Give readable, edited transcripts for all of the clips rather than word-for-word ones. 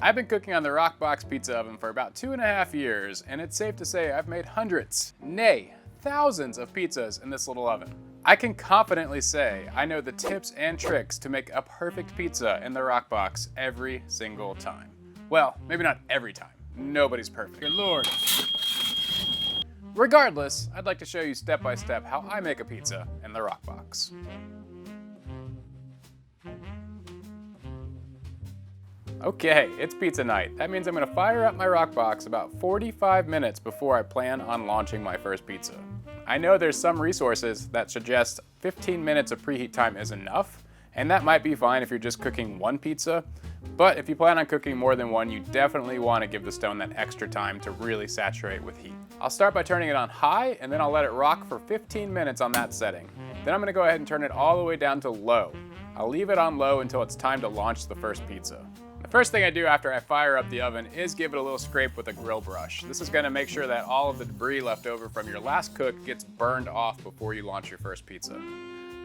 I've been cooking on the Roccbox pizza oven for about 2.5 years, and it's safe to say I've made hundreds, nay, thousands of pizzas in this little oven. I can confidently say I know the tips and tricks to make a perfect pizza in the Roccbox every single time. Well, maybe not every time. Nobody's perfect. Good Lord. Regardless, I'd like to show you step by step how I make a pizza in the Roccbox. Okay, it's pizza night. That means I'm gonna fire up my Roccbox about 45 minutes before I plan on launching my first pizza. I know there's some resources that suggest 15 minutes of preheat time is enough, and that might be fine if you're just cooking one pizza, but if you plan on cooking more than one, you definitely wanna give the stone that extra time to really saturate with heat. I'll start by turning it on high, and then I'll let it rock for 15 minutes on that setting. Then I'm gonna go ahead and turn it all the way down to low. I'll leave it on low until it's time to launch the first pizza. The first thing I do after I fire up the oven is give it a little scrape with a grill brush. This is gonna make sure that all of the debris left over from your last cook gets burned off before you launch your first pizza.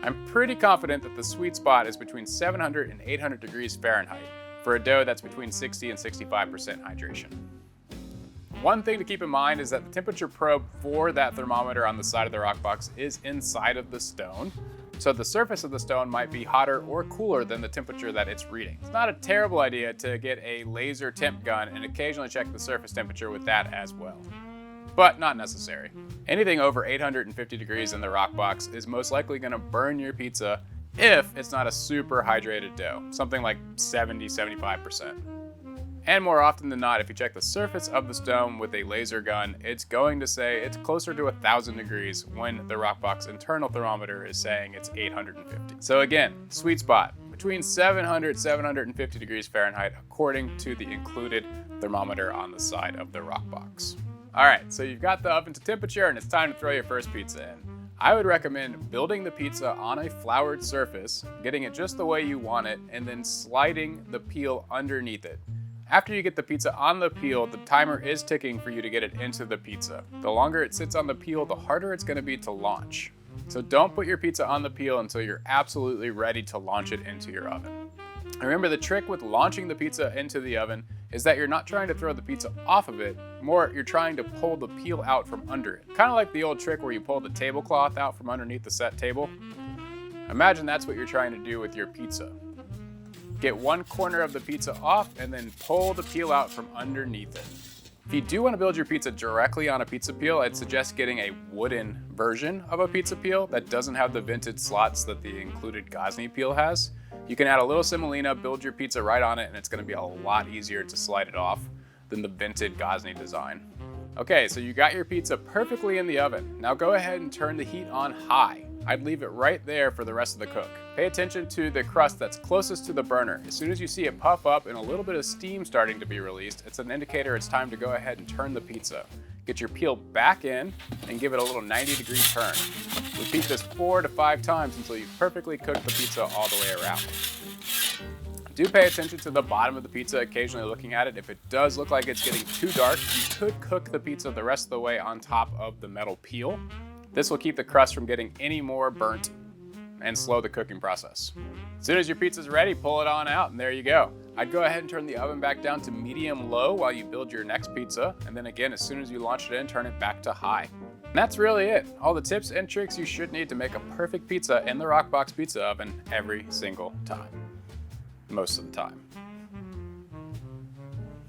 I'm pretty confident that the sweet spot is between 700 and 800 degrees Fahrenheit for a dough that's between 60 and 65% hydration. One thing to keep in mind is that the temperature probe for that thermometer on the side of the Roccbox is inside of the stone. So the surface of the stone might be hotter or cooler than the temperature that it's reading. It's not a terrible idea to get a laser temp gun and occasionally check the surface temperature with that as well, but not necessary. Anything over 850 degrees in the Roccbox is most likely gonna burn your pizza if it's not a super hydrated dough, something like 70–75%. And more often than not, if you check the surface of the stone with a laser gun, it's going to say it's closer to 1,000 degrees when the Roccbox internal thermometer is saying it's 850. So again, sweet spot, between 700–750 degrees Fahrenheit according to the included thermometer on the side of the Roccbox. All right, so you've got the oven to temperature and it's time to throw your first pizza in. I would recommend building the pizza on a floured surface, getting it just the way you want it, and then sliding the peel underneath it. After you get the pizza on the peel, the timer is ticking for you to get it into the pizza. The longer it sits on the peel, the harder it's going to be to launch. So don't put your pizza on the peel until you're absolutely ready to launch it into your oven. Remember, the trick with launching the pizza into the oven is that you're not trying to throw the pizza off of it, more you're trying to pull the peel out from under it. Kind of like the old trick where you pull the tablecloth out from underneath the set table. Imagine that's what you're trying to do with your pizza. Get one corner of the pizza off and then pull the peel out from underneath it. If you do want to build your pizza directly on a pizza peel, I'd suggest getting a wooden version of a pizza peel that doesn't have the vented slots that the included Gozney peel has. You can add a little semolina, build your pizza right on it, and it's going to be a lot easier to slide it off than the vented Gozney design. Okay, so you got your pizza perfectly in the oven. Now go ahead and turn the heat on high. I'd leave it right there for the rest of the cook. Pay attention to the crust that's closest to the burner. As soon as you see it puff up and a little bit of steam starting to be released, it's an indicator it's time to go ahead and turn the pizza. Get your peel back in and give it a little 90-degree turn. Repeat this 4 to 5 times until you've perfectly cooked the pizza all the way around. Do pay attention to the bottom of the pizza, occasionally looking at it. If it does look like it's getting too dark, you could cook the pizza the rest of the way on top of the metal peel. This will keep the crust from getting any more burnt and slow the cooking process. As soon as your pizza's ready, pull it on out and there you go. I'd go ahead and turn the oven back down to medium-low while you build your next pizza. And then again, as soon as you launch it in, turn it back to high. And that's really it. All the tips and tricks you should need to make a perfect pizza in the Roccbox pizza oven every single time. Most of the time.